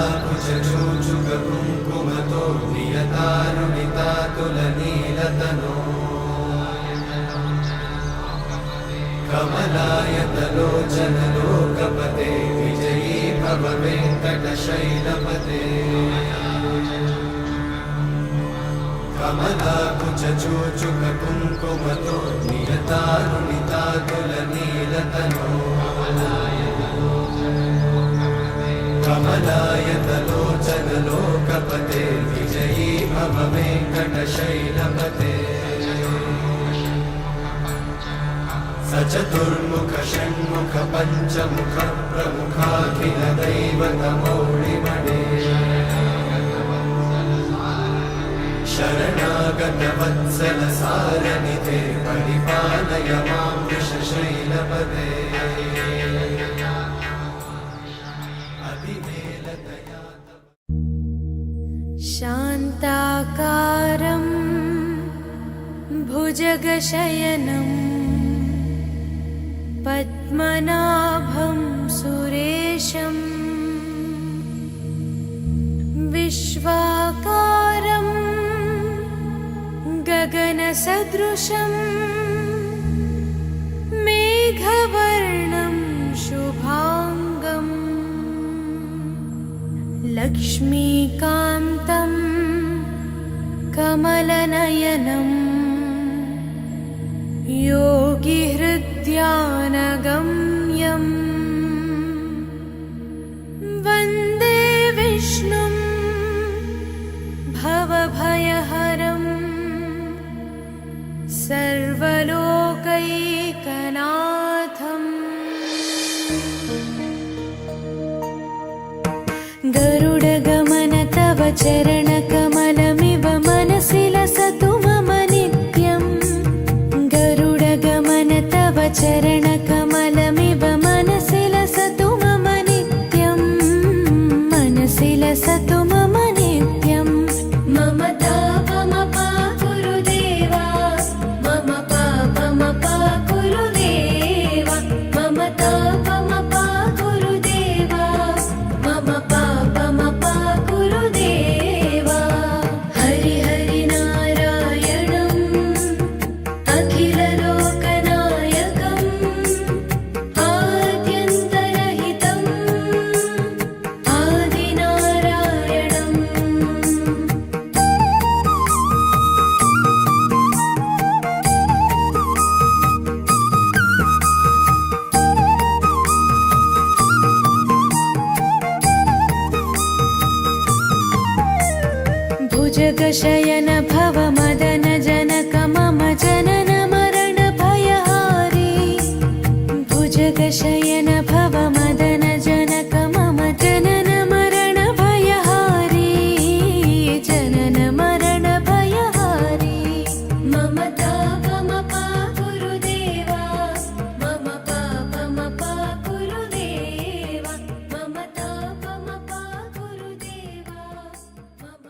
कमलाकुचूचुककुङ्कुमतो नियतारुणितातुलनीलतनो कमलायतलोचनलोकपते विजयी भव वेङ्कटशैलपते कमलाकुचूचुककुङ्कुमतो नियतारुणितातुलनीलतनो कमलायतलोचनलोकपते विजयी भव वेङ्कटशैलपते सचतुर्मुख षण्मुख पञ्चमुख प्रमुखाखिल दैवतमौळिमणे शरणागत वत्सल सारनिधे परिपालय मां वृषशैलपते शान्ताकारं भुजगशयनं पद्मनाभं सुरेशं विश्वाकारं गगनसदृशं मेघवर्णं शुभाङ्गम् लक्ष्मीकान्तं कमलनयनं योगिहृद्यानगम्यं वन्दे विष्णुं भवभयहरं सर्वलोकैकनाथम् गरुडगमन तव चरणकमलमिव मनसि लसतु मम नित्यं गरुडगमन तव चरणकमलमिव मनसि लसतु मम नित्यं मनसि लसतु मम नित्यं मम तापमपाकुरुदेवा मम पापमपाकुरुदेवा मम तापमपाकुरुदेवा मम पापमपाकुरुदेवा हरिहरिनारायणम् अखिललोकनायकम् आद्यन्तरहितम् आदिनारायणम् भुजगशयन भव मदन जनक मम जनन मरण भयहारी भुजगशयन भव मदन जनक मम जनन मरण भयहारी जनन मरण भयहारी मम तापमपाकुरुदेवा मम पापमपाकुरुदेवा मम तापमपाकुरुदेवा मम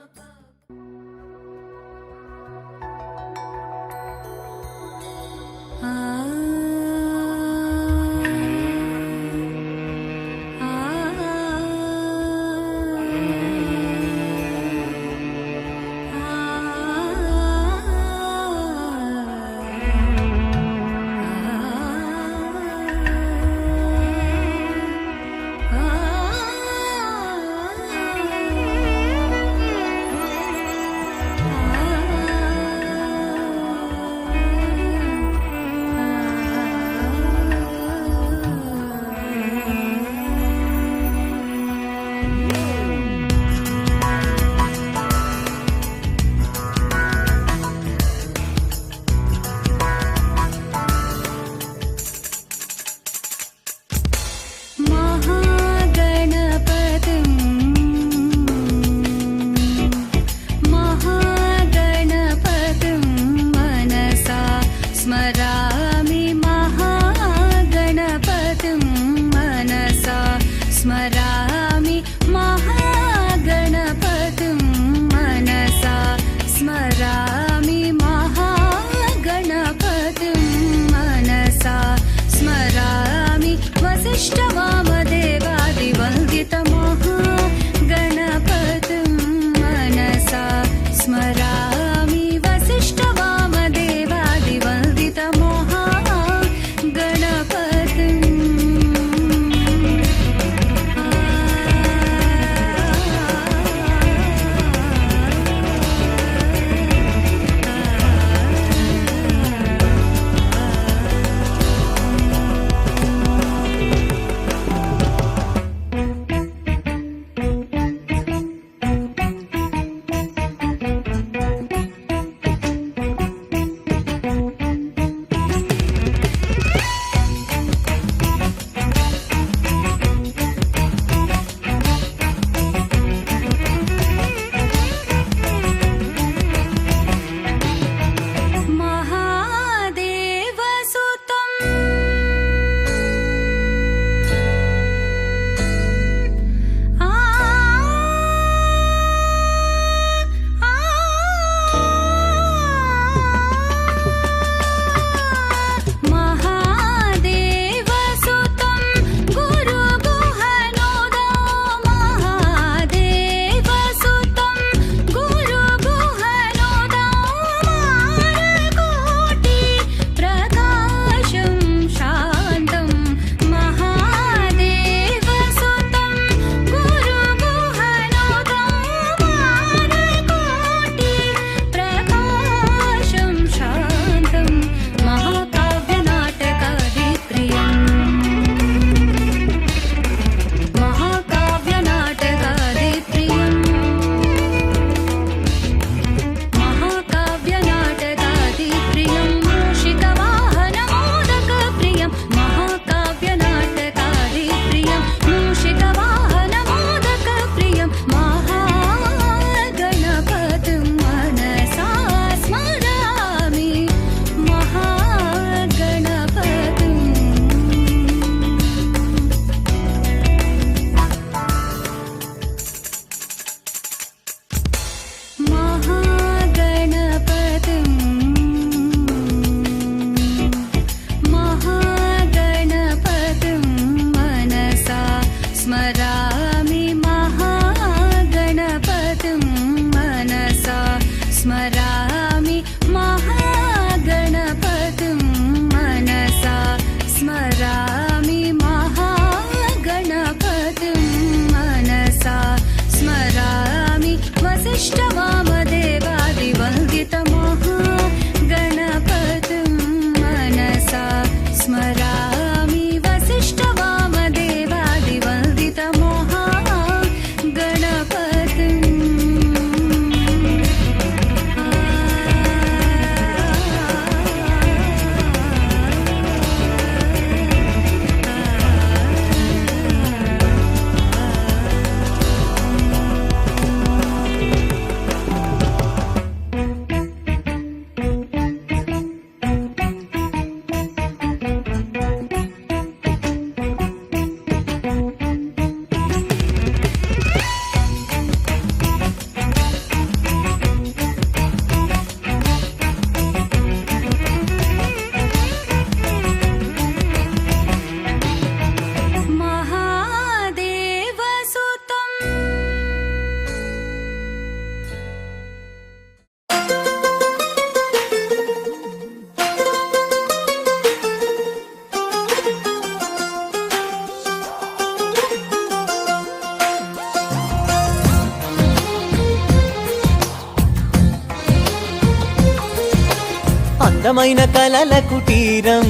అందమైన కలల కుటీరం,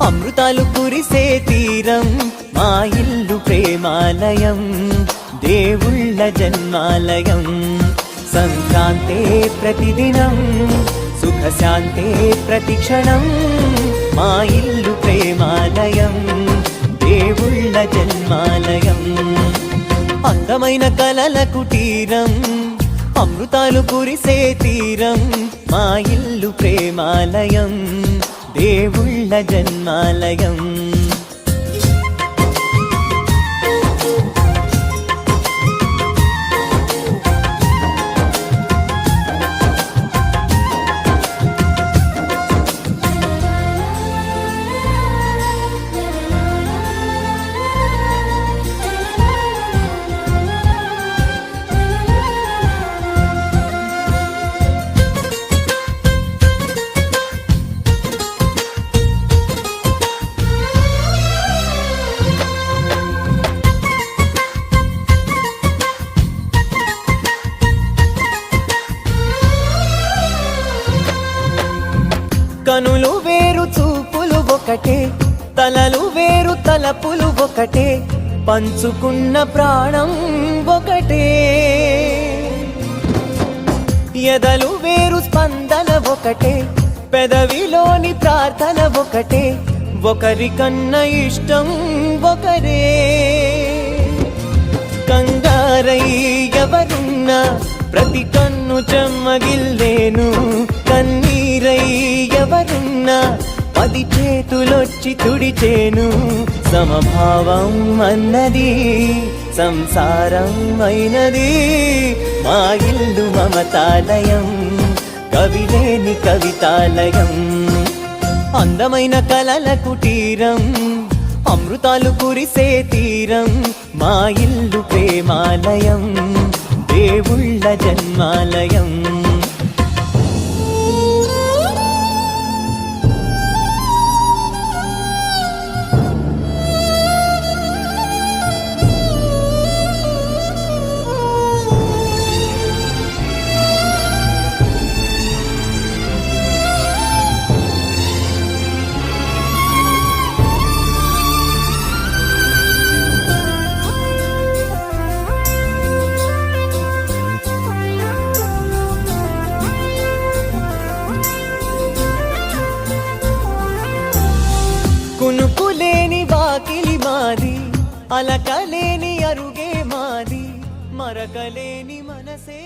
అమృతాలు కురిసే తీరం, మా ఇల్లు ప్రేమాలయం, దేవుళ్ళ జన్మాలయం. సంక్రాంతే ప్రతిదినం, సుఖశాంతే ప్రతిక్షణం, మా ఇల్లు ప్రేమాలయం, దేవుళ్ళ జన్మాలయం. అందమైన కలల కుటీరం, అమృతాలు కురిసే తీరం, మా ఇల్లు ప్రేమాలయం, దేవుళ్ళ జన్మాలయం. కనులు వేరు చూపులు ఒకటే, తలలు వేరు తలపులు ఒకటే, పంచుకున్న ప్రాణం ఒకటే. ఎదలు వేరు స్పందన ఒకటే, పెదవిలోని ప్రార్థన ఒకటే, ఒకరికన్నా ఇష్టం ఒకరే. కంగారై ఎవరున్నా ప్రతి కన్ను చెమ్మగిల్లేను, కన్నీరై ఎవరున్నా 10 చేతులొచ్చి తుడిచేను. సమభావం అన్నది సంసారం అయినది, మా ఇల్లు మమతాలయం, కవిలేని కవితాలయం. అందమైన కలల కుటీరం, అమృతాలు కురిసే తీరం, మా ఇల్లు ప్రేమాలయం, దేవుళ్ళ జన్మాలయం. కునుకులేని వాకిలి మాది, అలకలేని అరుగే మాది, మరకలేని మనసే